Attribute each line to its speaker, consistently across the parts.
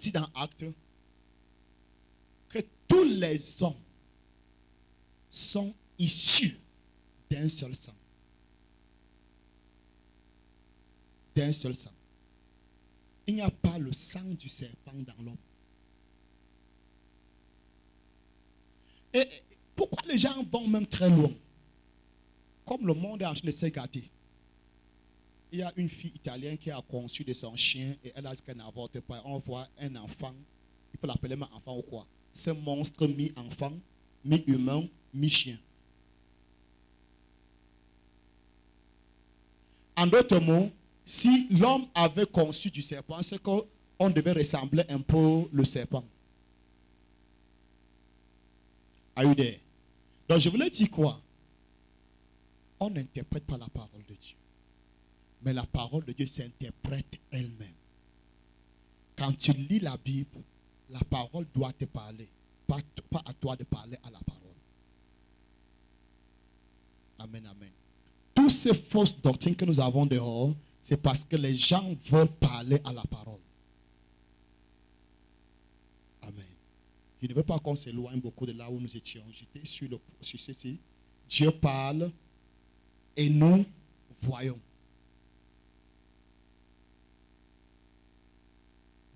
Speaker 1: dit dans Actes que tous les hommes sont issus d'un seul sang. D'un seul sang. Il n'y a pas le sang du serpent dans l'homme. Et pourquoi les gens vont même très loin? Comme le monde est en train de se gâter. Il y a une fille italienne qui a conçu de son chien et elle a dit qu'elle n'avorte pas. On voit un enfant, il faut l'appeler même enfant ou quoi? Ce monstre mi-enfant, mi-humain, mi-chien. En d'autres mots, si l'homme avait conçu du serpent, c'est qu'on devait ressembler un peu le serpent. Are you there? Donc je voulais dire quoi? On n'interprète pas la parole de Dieu. Mais la parole de Dieu s'interprète elle-même. Quand tu lis la Bible, la parole doit te parler. Pas à toi de parler à la parole. Amen, amen. Toutes ces fausses doctrines que nous avons dehors, c'est parce que les gens veulent parler à la parole. Amen. Je ne veux pas qu'on s'éloigne beaucoup de là où nous étions. J'étais sur ceci. Dieu parle et nous voyons.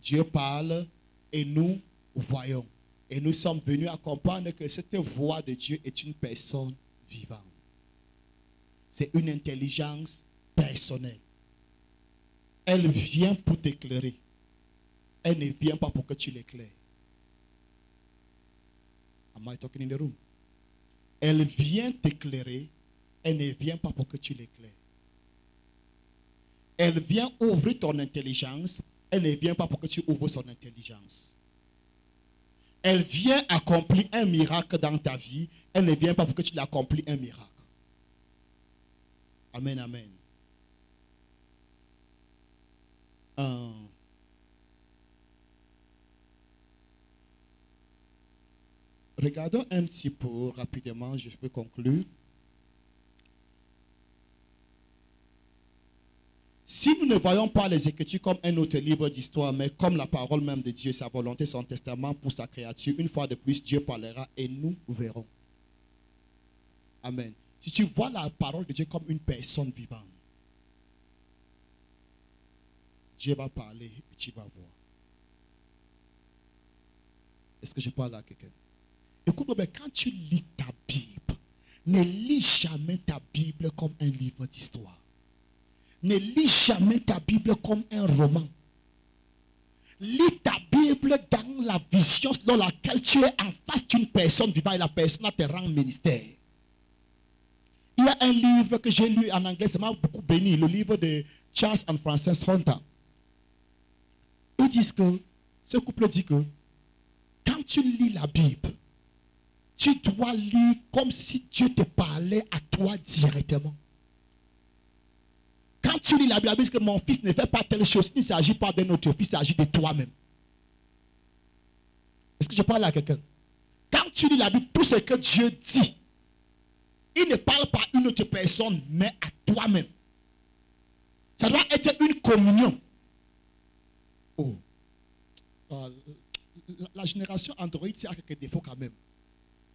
Speaker 1: Dieu parle et nous voyons. Et nous sommes venus à comprendre que cette voix de Dieu est une personne vivante. C'est une intelligence personnelle. Elle vient pour t'éclairer. Elle ne vient pas pour que tu l'éclaires. Am I talking in the room? Elle vient t'éclairer. Elle ne vient pas pour que tu l'éclaires. Elle vient ouvrir ton intelligence. Elle ne vient pas pour que tu ouvres son intelligence. Elle vient accomplir un miracle dans ta vie. Elle ne vient pas pour que tu l'accomplis un miracle. Amen, amen. Regardons un petit peu rapidement, je vais conclure. Si nous ne voyons pas les Écritures comme un autre livre d'histoire, mais comme la parole même de Dieu, sa volonté, son testament pour sa créature, une fois de plus, Dieu parlera et nous verrons. Amen. Si tu vois la parole de Dieu comme une personne vivante, Dieu va parler et tu vas voir. Est-ce que je parle à quelqu'un? Écoute-moi, quand tu lis ta Bible, ne lis jamais ta Bible comme un livre d'histoire. Ne lis jamais ta Bible comme un roman. Lis ta Bible dans la vision dans laquelle tu es en face d'une personne vivante et la personne te rend ministère. Il y a un livre que j'ai lu en anglais, ça m'a beaucoup béni, le livre de Charles and Frances Hunter. Ils disent que, ce couple dit que, quand tu lis la Bible, tu dois lire comme si Dieu te parlait à toi directement. Quand tu lis la Bible dit que mon fils ne fait pas telle chose, il ne s'agit pas d'un autre fils, il s'agit de toi-même. Est-ce que je parle à quelqu'un? Quand tu lis la Bible, tout ce que Dieu dit, il ne parle pas à une autre personne, mais à toi-même. Ça doit être une communion. Oh. La génération Android, c'est à quelques défauts quand même.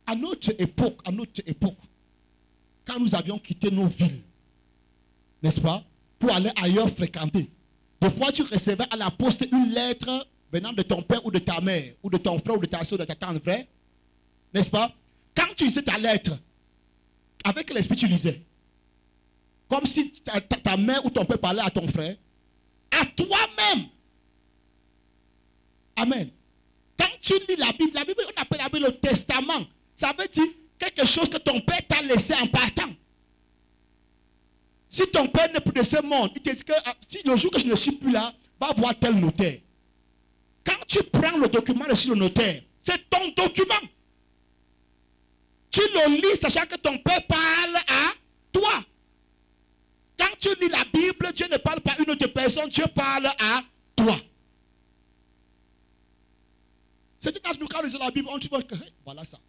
Speaker 1: À notre époque, quand nous avions quitté nos villes, n'est-ce pas, pour aller ailleurs fréquenter, des fois tu recevais à la poste une lettre venant de ton père ou de ta mère, ou de ton frère ou de ta soeur, de ta tante, vrai, n'est-ce pas? Quand tu lisais ta lettre, avec l'esprit tu lisais, comme si ta mère ou ton père parlait à ton frère, à toi-même. Amen. Quand tu lis la Bible, on appelle la Bible le testament. Ça veut dire quelque chose que ton père t'a laissé en partant. Si ton père n'est plus de ce monde, il te dit que si le jour que je ne suis plus là, va voir tel notaire. Quand tu prends le document de sur le notaire, c'est ton document. Tu le lis sachant que ton père parle à toi. Quand tu lis la Bible, Dieu ne parle pas à une autre personne, Dieu parle à toi. C'est quand nous lisons la Bible, on trouve que voilà ça.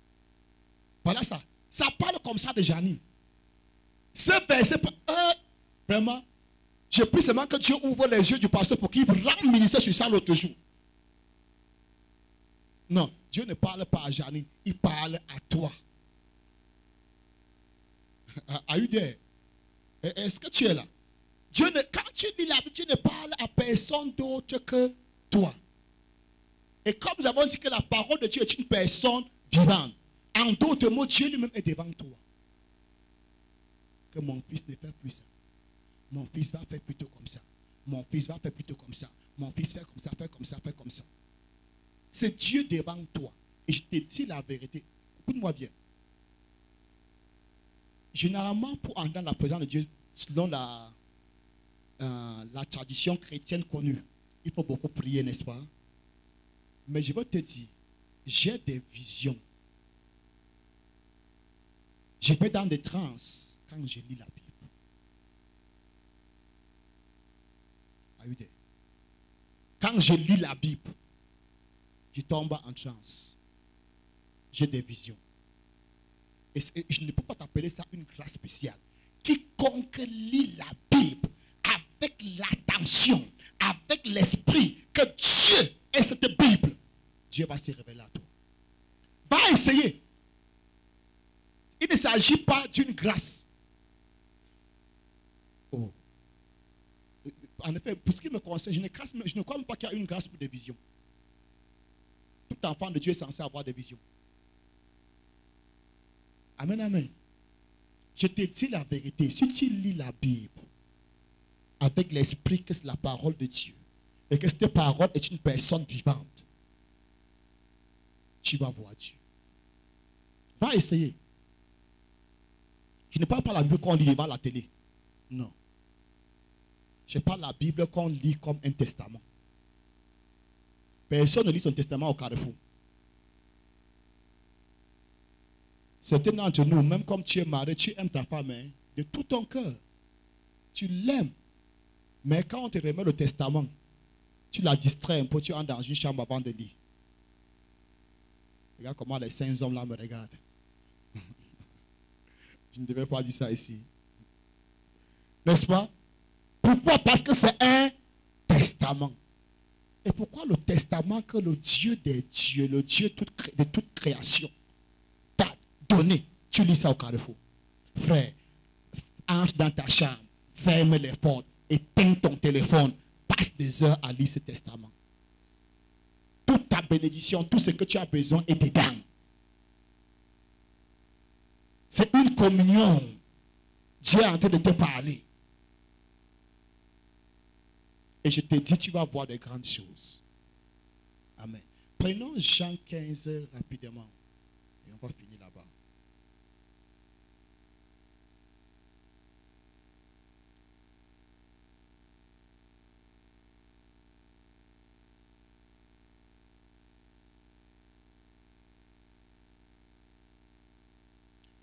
Speaker 1: Voilà ça. Ça parle comme ça de Janine. Ce verset, vraiment, j'ai pris seulement que Dieu ouvre les yeux du pasteur pour qu'il rende ministère sur ça l'autre jour. Non, Dieu ne parle pas à Janine, il parle à toi. Are you there? Est-ce que tu es là? Quand tu lis la Bible, Dieu ne parle à personne d'autre que toi. Et comme nous avons dit que la parole de Dieu est une personne vivante, en d'autres mots, Dieu lui-même est devant toi. Que mon fils ne fait plus ça. Mon fils va faire plutôt comme ça. Mon fils va faire plutôt comme ça. Mon fils fait comme ça, fait comme ça, fait comme ça. C'est Dieu devant toi. Et je te dis la vérité. Écoute-moi bien. Généralement, pour entrer dans la présence de Dieu, selon la tradition chrétienne connue, il faut beaucoup prier, n'est-ce pas? Mais je veux te dire, j'ai des visions. Je vais dans des transes quand je lis la Bible. Are you there? Quand je lis la Bible, je tombe en transe. J'ai des visions. Et je ne peux pas t'appeler ça une grâce spéciale. Quiconque lit la Bible avec l'attention, avec l'esprit que Dieu est cette Bible, Dieu va se révéler à toi. Va essayer. Il ne s'agit pas d'une grâce. Oh. En effet, pour ce qui me concerne, je ne crois même pas qu'il y a une grâce pour des visions. Tout enfant de Dieu est censé avoir des visions. Amen, amen. Je te dis la vérité. Si tu lis la Bible avec l'esprit que c'est la parole de Dieu et que cette parole est une personne vivante, tu vas voir Dieu. Va essayer. Je ne parle pas la Bible qu'on lit devant la télé. Non. Je parle la Bible qu'on lit comme un testament. Personne ne lit son testament au carrefour. Certains d'entre nous, même comme tu es marié, tu aimes ta femme hein, de tout ton cœur. Tu l'aimes. Mais quand on te remet le testament, tu la distrais un peu, tu entres dans une chambre avant de lire. Regarde comment les 5 hommes là me regardent. Je ne devais pas dire ça ici. N'est-ce pas? Pourquoi? Parce que c'est un testament. Et pourquoi le testament que le Dieu des dieux, le Dieu de toute création, t'a donné? Tu lis ça au carrefour. Frère, entre dans ta chambre, ferme les portes, éteins ton téléphone, passe des heures à lire ce testament. Toute ta bénédiction, tout ce que tu as besoin est dedans. C'est une communion. Dieu est en train de te parler. Et je te dis, tu vas voir de grandes choses. Amen. Prenons Jean 15 rapidement. Et on va finir là-bas.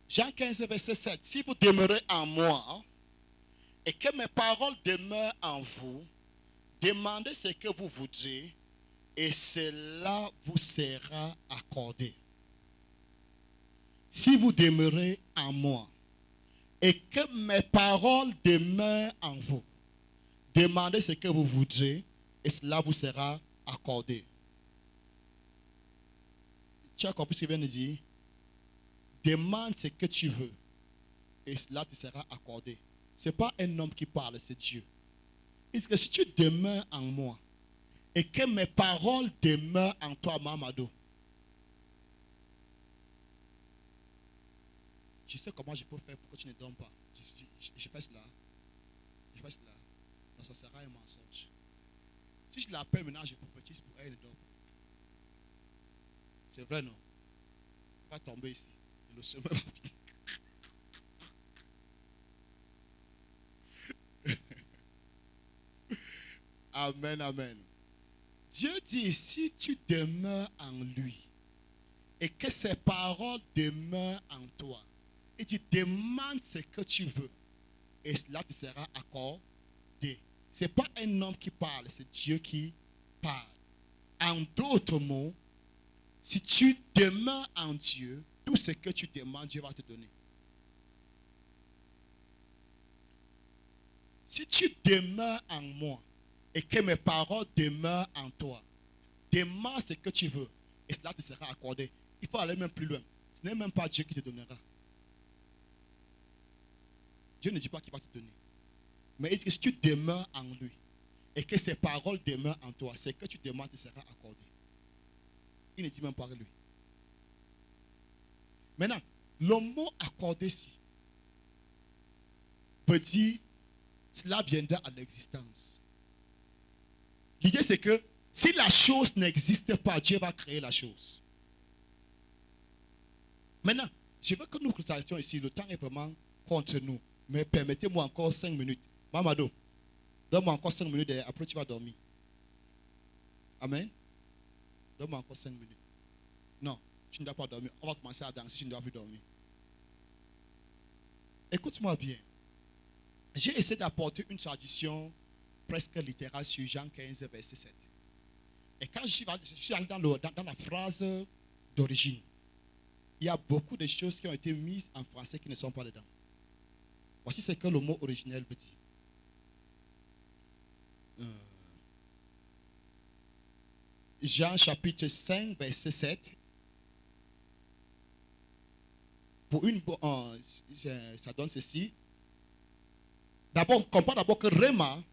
Speaker 1: Jean 15, verset 7. Si vous demeurez en moi et que mes paroles demeurent en vous, demandez ce que vous voudrez et cela vous sera accordé. Si vous demeurez en moi et que mes paroles demeurent en vous, demandez ce que vous voudrez et cela vous sera accordé. Tu as compris ce qu'il vient de dire? Demande ce que tu veux et cela te sera accordé. Ce n'est pas un homme qui parle, c'est Dieu. Il dit que si tu demeures en moi et que mes paroles demeurent en toi, Mamadou, je sais comment je peux faire pour que tu ne dormes pas. Je fais cela. Je fais cela. Non, ça sera un mensonge. Si je l'appelle maintenant, je prophétise pour elle, elle ne dort pas. C'est vrai, non? Elle va tomber ici. Et le chemin va finir. Amen, amen. Dieu dit, si tu demeures en lui et que ses paroles demeurent en toi, et tu demandes ce que tu veux et cela te sera accordé. Ce n'est pas un homme qui parle, c'est Dieu qui parle. En d'autres mots, si tu demeures en Dieu, tout ce que tu demandes, Dieu va te donner. Si tu demeures en moi et que mes paroles demeurent en toi, demande ce que tu veux et cela te sera accordé. Il faut aller même plus loin. Ce n'est même pas Dieu qui te donnera. Dieu ne dit pas qu'il va te donner. Mais il dit que si tu demeures en lui et que ses paroles demeurent en toi, c'est que tu demandes te sera accordé. Il ne dit même pas lui. Maintenant, le mot accordé ici peut dire cela viendra à l'existence. L'idée c'est que si la chose n'existe pas, Dieu va créer la chose. Maintenant, je veux que nous constations ici, le temps est vraiment contre nous. Mais permettez-moi encore 5 minutes. Mamadou, donne-moi encore 5 minutes et après tu vas dormir. Amen. Donne-moi encore 5 minutes. Non, tu ne dois pas dormir. On va commencer à danser, tu ne dois plus dormir. Écoute-moi bien. J'ai essayé d'apporter une traduction presque littérale sur Jean 15, verset 7. Et quand je suis allé dans la phrase d'origine, il y a beaucoup de choses qui ont été mises en français qui ne sont pas dedans. Voici ce que le mot originel veut dire. Jean chapitre 5, verset 7. Ça donne ceci. D'abord, comprends d'abord que Rhéma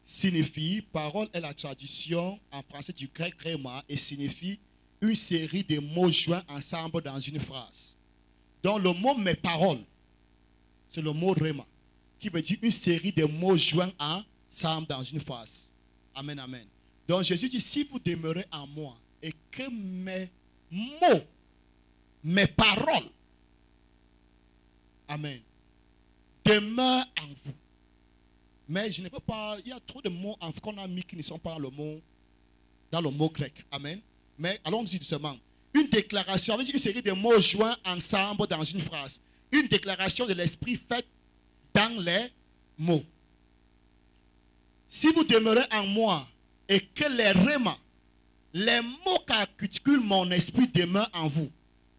Speaker 1: signifie, parole est la traduction en français du grec Rhéma et signifie une série de mots joints ensemble dans une phrase. Donc le mot mes paroles, c'est le mot Rhéma, qui veut dire une série de mots joints ensemble dans une phrase. Amen, amen. Donc Jésus dit, si vous demeurez en moi et que mes mots, mes paroles, amen, demeurent en vous. Mais je ne peux pas, il y a trop de mots qu'on a mis qui ne sont pas dans le mot grec. Amen. Mais allons-y doucement. Une déclaration, une série de mots joints ensemble dans une phrase. Une déclaration de l'esprit faite dans les mots. Si vous demeurez en moi et que les rhémas, les mots qu'articulent mon esprit demeurent en vous,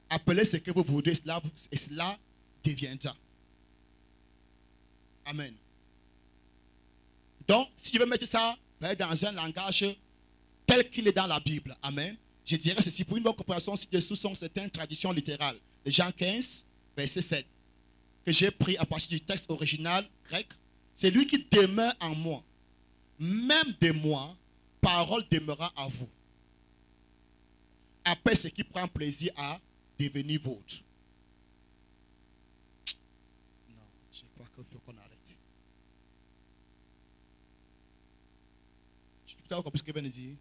Speaker 1: appelez ce que vous voudrez, et cela deviendra. Amen. Donc, si je veux mettre ça dans un langage tel qu'il est dans la Bible, amen, je dirais ceci, pour une bonne compréhension ci-dessous sont certaines traditions littérales. De Jean 15, verset 7, que j'ai pris à partir du texte original grec. C'est lui qui demeure en moi. Même de moi, parole demeurera à vous. Après ce qui prend plaisir à devenir vôtre. Non, je crois qu'il faut qu'on arrête. Tu as compris ce que je viens de dire?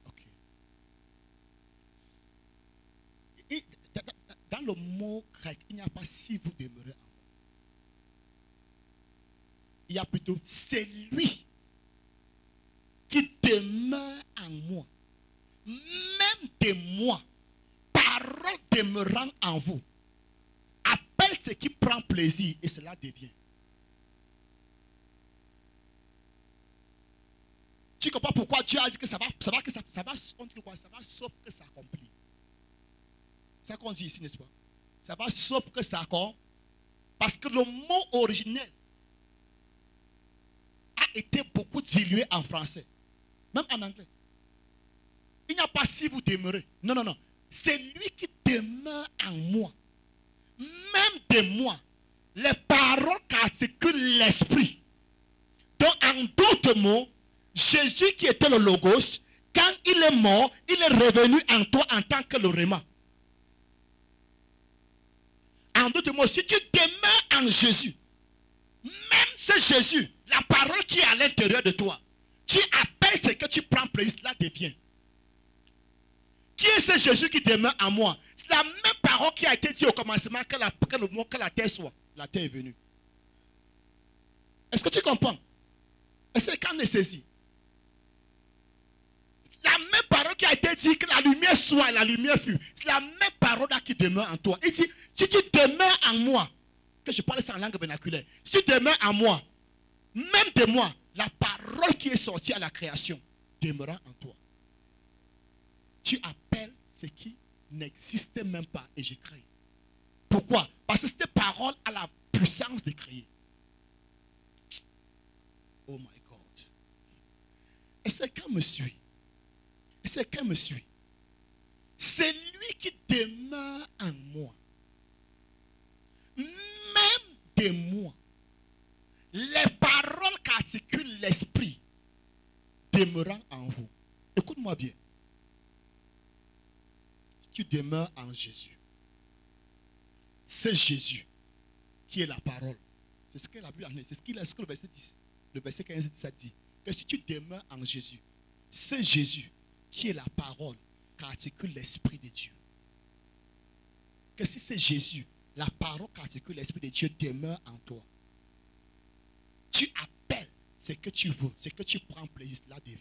Speaker 1: Ok. Et dans le mot grec, il n'y a pas si vous demeurez en moi. Il y a plutôt c'est lui qui demeure en moi. Même de moi, parole demeurant en vous. Appelle ce qui prend plaisir et cela devient. Tu comprends pourquoi Dieu a dit que ça va sauf que ça accomplit. C'est ça qu'on dit ici, n'est-ce pas? Ça va sauf que ça accomplit. Parce que le mot originel a été beaucoup dilué en français. Même en anglais. Il n'y a pas si vous demeurez. Non, non, non. C'est lui qui demeure en moi. Même de moi. Les paroles qu'articule l'esprit. Donc, en d'autres mots, Jésus qui était le Logos, quand il est mort, il est revenu en toi en tant que le Rhéma. En d'autres mots, si tu demeures en Jésus, même ce Jésus, la parole qui est à l'intérieur de toi, tu appelles ce que tu prends plaisir, cela devient. Qui est ce Jésus qui demeure en moi? C'est la même parole qui a été dit au commencement que la terre soit. La terre est venue. Est-ce que tu comprends? Est-ce que quand on est saisi? La même parole qui a été dit que la lumière soit et la lumière fut. C'est la même parole là qui demeure en toi. Il dit, si tu demeures en moi, que je parle ça en langue vernaculaire, si tu demeures en moi, même de moi, la parole qui est sortie à la création demeurera en toi. Tu appelles ce qui n'existe même pas et je crée. Pourquoi? Parce que cette parole a la puissance de créer. Oh my God. Est-ce que quelqu'un me suit? c'est qu'elle me suit. C'est lui qui demeure en moi. Même de moi, les paroles qu'articule l'esprit demeurant en vous. Écoute-moi bien. Tu demeures en Jésus. C'est Jésus qui est la parole. C'est ce que la Bible en est. C'est ce que le verset 10, le verset 15 ça dit. Que si tu demeures en Jésus, c'est Jésus qui est la parole qu'articule l'Esprit de Dieu. Que si c'est Jésus, la parole qu'articule l'Esprit de Dieu demeure en toi. Tu appelles ce que tu veux, ce que tu prends plaisir, cela devient.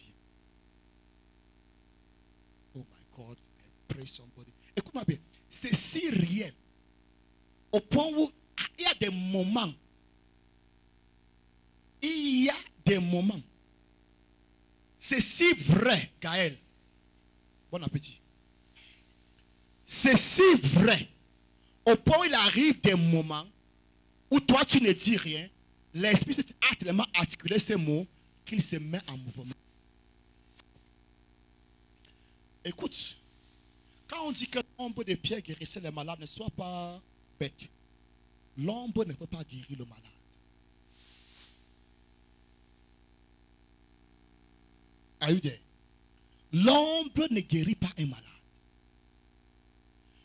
Speaker 1: Oh my God, I pray somebody. Écoute-moi bien, c'est si réel au point où il y a des moments. Il y a des moments. C'est si vrai, Gaël. Bon appétit. C'est si vrai. Au point où il arrive des moments où toi tu ne dis rien, l'esprit s'est tellement articulé ces mots qu'il se met en mouvement. Écoute, quand on dit que l'ombre de Pierre guérissait les malades, ne sois pas bête. L'ombre ne peut pas guérir le malade. Are you there? L'ombre ne guérit pas un malade.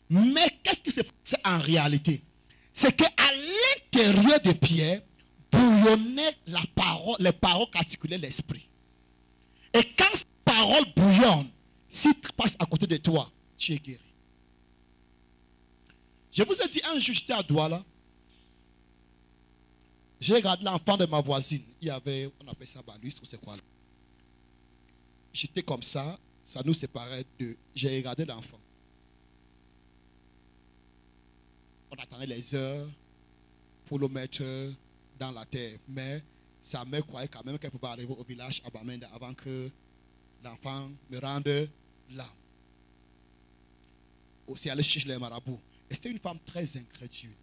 Speaker 1: Mais qu'est-ce qui se passe en réalité? C'est qu'à l'intérieur de Pierre, bouillonnait la parole, les paroles qu'articulait l'esprit. Et quand cette parole bouillonne, si tu passes à côté de toi, tu es guéri. Je vous ai dit un jour, j'étais à Douala. J'ai regardé l'enfant de ma voisine. Il y avait, on appelle ça balus, ou c'est quoi là? J'étais comme ça nous séparait de. J'ai regardé l'enfant. On attendait les heures pour le mettre dans la terre. Mais sa mère croyait quand même qu'elle pouvait arriver au village à Bamenda avant que l'enfant me rende l'âme. Aussi, aller chercher les marabouts. Et c'était une femme très incrédule.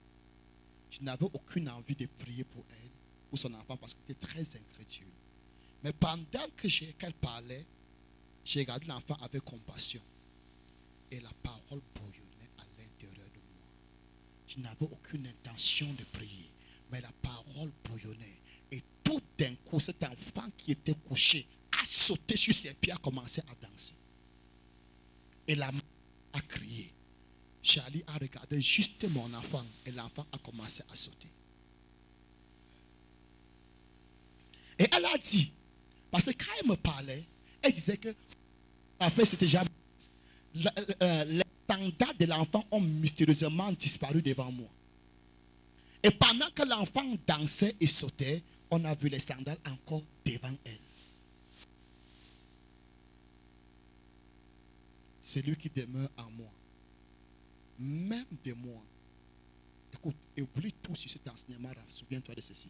Speaker 1: Je n'avais aucune envie de prier pour elle, pour son enfant, parce qu'elle était très incrédule. Mais pendant qu'elle parlait, j'ai regardé l'enfant avec compassion. Et la parole bouillonnait à l'intérieur de moi. Je n'avais aucune intention de prier. Mais la parole bouillonnait. Et tout d'un coup, cet enfant qui était couché a sauté sur ses pieds, a commencé à danser. Et la mère a crié. Charlie a regardé juste mon enfant. Et l'enfant a commencé à sauter. Et elle a dit, parce que quand elle me parlait, elle disait que en fait, c'était jamais. Les standards de l'enfant ont mystérieusement disparu devant moi. Et pendant que l'enfant dansait et sautait, on a vu les sandales encore devant elle. C'est lui qui demeure en moi. Même de moi. Écoute, et oublie tout sur cet enseignement. Souviens-toi de ceci.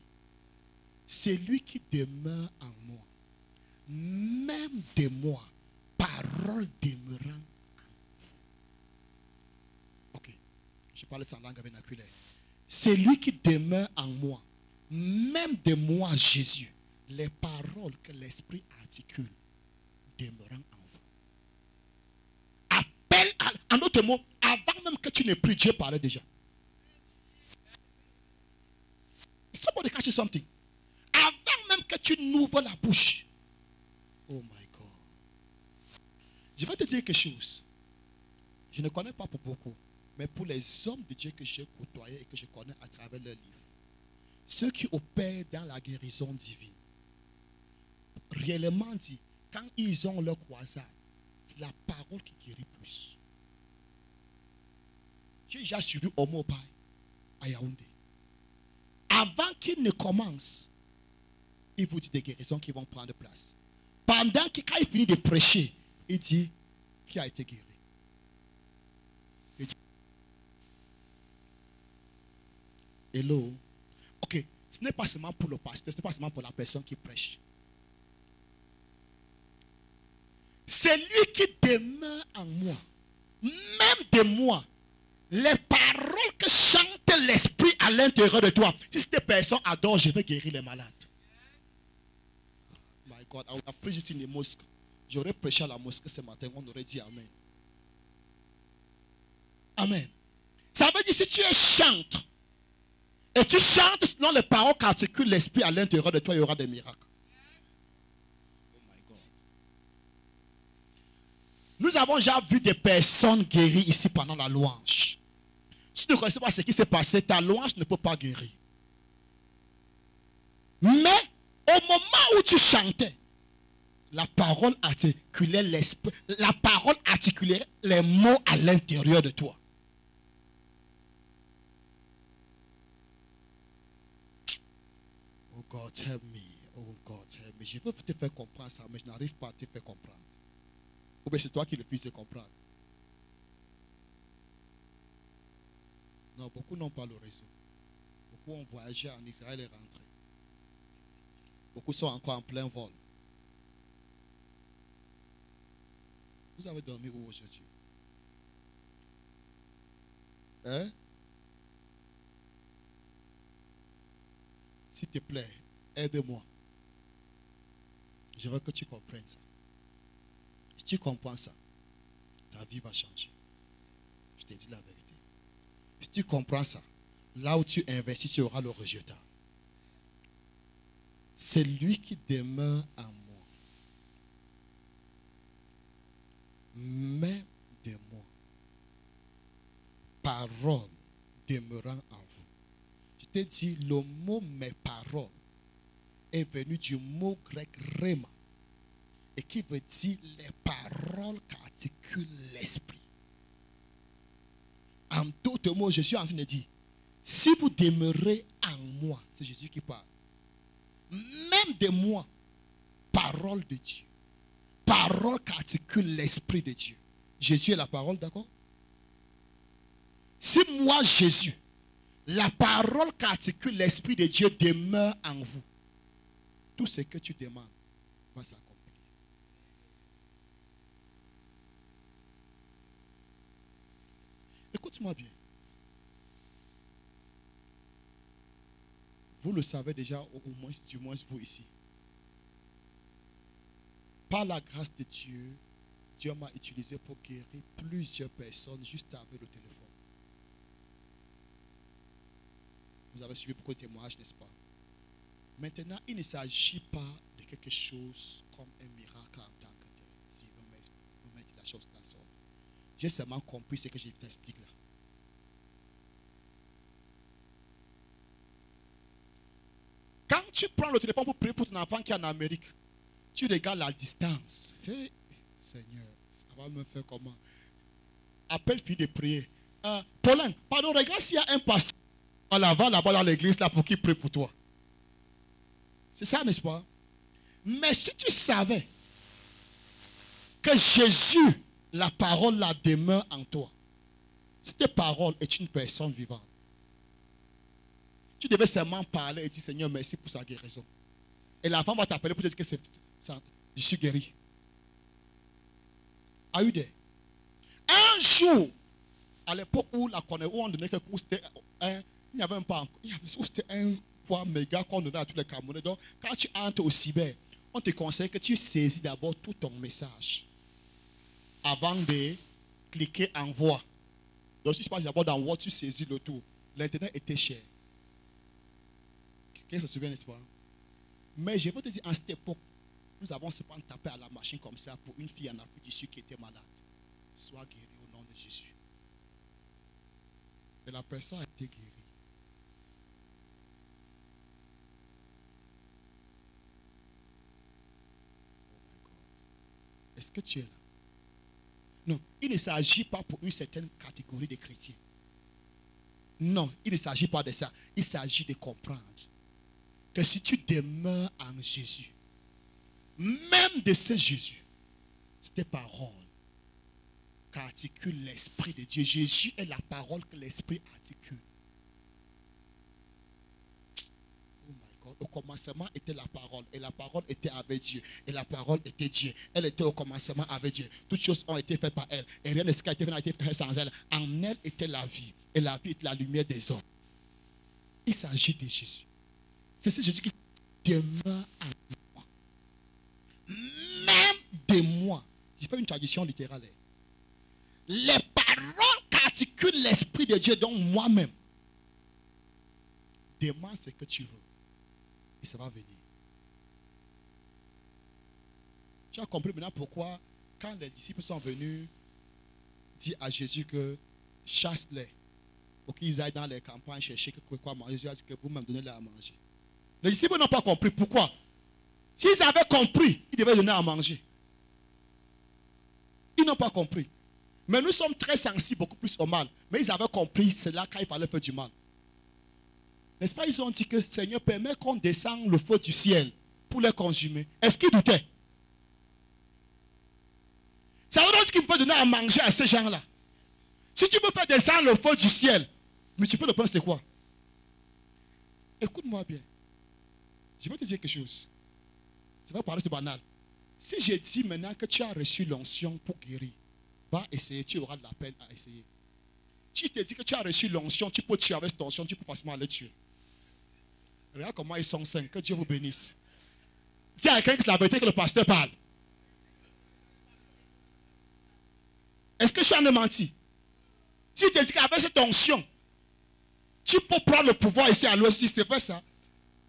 Speaker 1: C'est lui qui demeure en moi. Même de moi. Parole demeurant en vous. Ok. Je parle sans langue vernaculaire. C'est lui qui demeure en moi. Même de moi, Jésus. Les paroles que l'Esprit articule demeurant en vous. Appelle, en d'autres mots, avant même que tu ne pries, Dieu parlait déjà. Somebody catch something. Avant même que tu n'ouvres la bouche. Oh my God. Je vais te dire quelque chose. Je ne connais pas pour beaucoup, mais pour les hommes de Dieu que j'ai côtoyés et que je connais à travers leurs livres, ceux qui opèrent dans la guérison divine, réellement dit, quand ils ont leur croisade, c'est la parole qui guérit plus. J'ai déjà suivi Omo Pai à Yaoundé. Avant qu'il ne commence, il vous dit des guérisons qui vont prendre place. Pendant que quand il finit de prêcher, il dit qui a été guéri. Hello. Ok, ce n'est pas seulement pour le pasteur, ce n'est pas seulement pour la personne qui prêche. C'est lui qui demeure en moi. Même de moi. Les paroles que chante l'esprit à l'intérieur de toi. Si cette personne adore, je vais guérir les malades. My God, I will have preached in the mosque. J'aurais prêché à la mosquée ce matin, on aurait dit Amen. Amen. Ça veut dire si tu es chantre, et tu chantes selon les paroles qu'articule l'esprit à l'intérieur de toi, il y aura des miracles. Oh my God. Nous avons déjà vu des personnes guéries ici pendant la louange. Si tu ne connais pas ce qui s'est passé, ta louange ne peut pas guérir. Mais au moment où tu chantais, la parole articulait l'esprit, la parole articulait les mots à l'intérieur de toi. Oh God, help me. Oh God, help me. Je peux te faire comprendre ça, mais je n'arrive pas à te faire comprendre. Ou bien c'est toi qui refuses de comprendre. Non, beaucoup n'ont pas le réseau. Beaucoup ont voyagé en Israël et rentré. Beaucoup sont encore en plein vol. Vous avez dormi où aujourd'hui? Hein? S'il te plaît, aide-moi. Je veux que tu comprennes ça. Si tu comprends ça, ta vie va changer. Je te dis la vérité. Si tu comprends ça, là où tu investis, tu auras le résultat. C'est lui qui demeure en moi. Mais de moi. Parole demeurant en vous. Je t'ai dit, le mot mes paroles est venu du mot grec rhéma et qui veut dire les paroles qu'articule l'esprit. En d'autres mots, je suis en train de dire, si vous demeurez en moi, c'est Jésus qui parle, même de moi, parole de Dieu, parole qu'articule l'esprit de Dieu. Jésus est la parole, d'accord? Si moi, Jésus, la parole qu'articule l'esprit de Dieu demeure en vous, tout ce que tu demandes va s'accomplir. Écoute-moi bien. Vous le savez déjà, au moins, du moins vous ici. Par la grâce de Dieu, Dieu m'a utilisé pour guérir plusieurs personnes juste avec le téléphone. Vous avez suivi beaucoup de témoignages, n'est-ce pas? Maintenant, il ne s'agit pas de quelque chose comme un miracle en tant que tel. Si vous mettez la chose dans son ordre. J'ai seulement compris ce que je t'explique là. Quand tu prends le téléphone pour prier pour ton enfant qui est en Amérique, tu regardes la distance. Hey, Seigneur, ça va me faire comment? Appelle fille de prier. Paulin, pardon, regarde s'il y a un pasteur là-bas dans l'église là pour qu'il prie pour toi. C'est ça, n'est-ce pas? Mais si tu savais que Jésus, la parole, la demeure en toi, cette parole est une personne vivante. Tu devais seulement parler et dire Seigneur, merci pour sa guérison. Et la femme va t'appeler pour te dire que je suis guéri. Are you there? Un jour, à l'époque où on donnait quelque chose, il n'y avait même pas encore. C'était un poids méga qu'on donnait à tous les Camerounais. Donc, quand tu entres au cyber, on te conseille que tu saisis d'abord tout ton message avant de cliquer envoi. Donc, si tu passes d'abord d'envoi, tu saisis le tout. L'Internet était cher. Quelqu'un se souvient, n'est-ce pas? Mais je veux te dire, en cette époque, nous avons cependant tapé à la machine comme ça pour une fille en Afrique du Sud qui était malade. Sois guérie au nom de Jésus. Et la personne a été guérie. Oh my God. Est-ce que tu es là? Non, il ne s'agit pas pour une certaine catégorie de chrétiens. Non, il ne s'agit pas de ça. Il s'agit de comprendre que si tu demeures en Jésus, même de ce Jésus, c'est tes paroles qu'articule l'Esprit de Dieu. Jésus est la parole que l'Esprit articule. Oh my God. Au commencement était la parole, et la parole était avec Dieu, et la parole était Dieu. Elle était au commencement avec Dieu. Toutes choses ont été faites par elle, et rien de ce qui a été fait n'a été fait sans elle. En elle était la vie, et la vie était la lumière des hommes. Il s'agit de Jésus. C'est ce Jésus qui demeure en moi. Même de moi, j'ai fait une traduction littérale. Les paroles qu'articule l'Esprit de Dieu, donc moi-même, demande ce que tu veux. Et ça va venir. Tu as compris maintenant pourquoi, quand les disciples sont venus dire à Jésus que chasse-les pour qu'ils aillent dans les campagnes chercher quoi manger, Jésus a dit que vous-même donnez-leur à manger. Les disciples n'ont pas compris. Pourquoi? S'ils avaient compris, ils devaient donner à manger. Ils n'ont pas compris. Mais nous sommes très sensibles, beaucoup plus au mal. Mais ils avaient compris cela quand il fallait faire du mal. N'est-ce pas? Ils ont dit que Seigneur, permet qu'on descende le feu du ciel pour les consumer. Est-ce qu'ils doutaient? Ça veut dire qu'il faut donner à manger à ces gens-là. Si tu peux faire descendre le feu du ciel, mais tu peux le prendre, c'est quoi? Écoute-moi bien. Je vais te dire quelque chose. Ça va paraître banal. Si je dis maintenant que tu as reçu l'onction pour guérir, va essayer, tu auras de la peine à essayer. Si je te dis que tu as reçu l'onction, tu peux tuer avec cette onction, tu peux facilement aller tuer. Regarde comment ils sont saints, que Dieu vous bénisse. Dis à quelqu'un que c'est la vérité que le pasteur parle. Est-ce que je suis en train de mentir? Si je te dis qu'avec cette onction, tu peux prendre le pouvoir ici à l'ouest, si c'est vrai ça.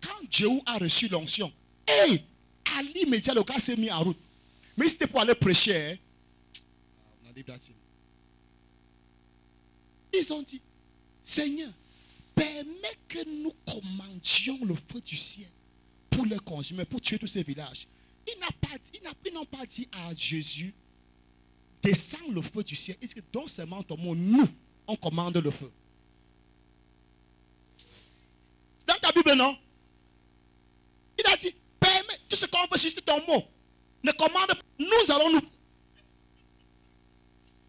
Speaker 1: Quand Jéhu a reçu l'onction, à l'immédiat, le gars s'est mis en route. Mais c'était pour aller prêcher. On a dit ils ont dit, Seigneur, permets que nous commandions le feu du ciel pour les consumer, pour tuer tous ces villages. Ils n'ont pas dit à Jésus, descends le feu du ciel. Ils disent que dans seulement ton mot, nous, on commande le feu. Dans ta Bible, non? Il a dit, permets, tout ce qu'on veut, c'est ton mot. Ne commande pas. Nous allons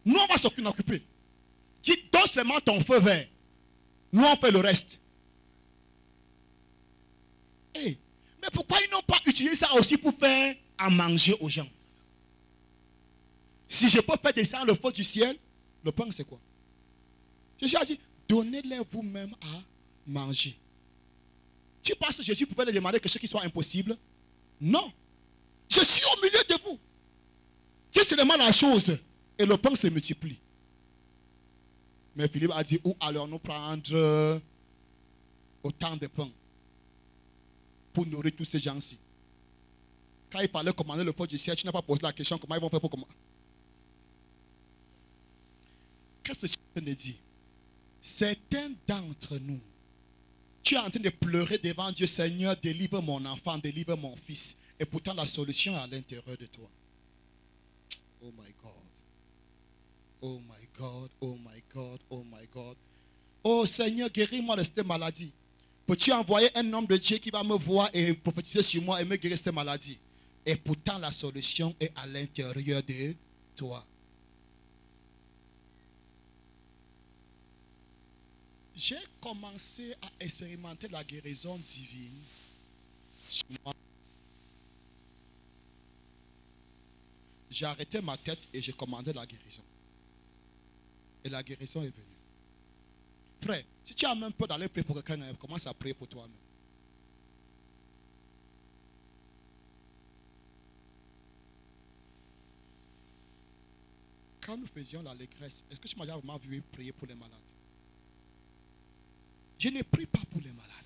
Speaker 1: nous, on va s'en occuper. Dis, donne seulement ton feu vert. Nous, on fait le reste. Mais pourquoi ils n'ont pas utilisé ça aussi pour faire à manger aux gens? Si je peux faire descendre le feu du ciel, le pain, c'est quoi? Jésus a dit, donnez-les vous-même à manger. Tu penses que Jésus pouvait leur demander quelque chose qui soit impossible? Non. Je suis au milieu de vous. C'est seulement la chose. Et le pain se multiplie. Mais Philippe a dit, où allons-nous prendre autant de pain pour nourrir tous ces gens-ci? Quand il fallait commander le feu du ciel, tu n'as pas posé la question, comment ils vont faire pour commander? Qu'est-ce que je te dis? Certains d'entre nous, tu es en train de pleurer devant Dieu, Seigneur, délivre mon enfant, délivre mon fils. Et pourtant, la solution est à l'intérieur de toi. Oh my God. Oh my God, oh my God, oh my God. Oh Seigneur, guéris-moi de cette maladie. Peux-tu envoyer un homme de Dieu qui va me voir et prophétiser sur moi et me guérir de cette maladie? Et pourtant, la solution est à l'intérieur de toi. J'ai commencé à expérimenter la guérison divine sur moi. J'ai arrêté ma tête et j'ai commandé la guérison. Et la guérison est venue. Frère, si tu as même peur d'aller prier pour quelqu'un, commence à prier pour toi-même. Quand nous faisions l'allégresse, est-ce que tu m'as vraiment vu prier pour les malades? Je ne prie pas pour les malades.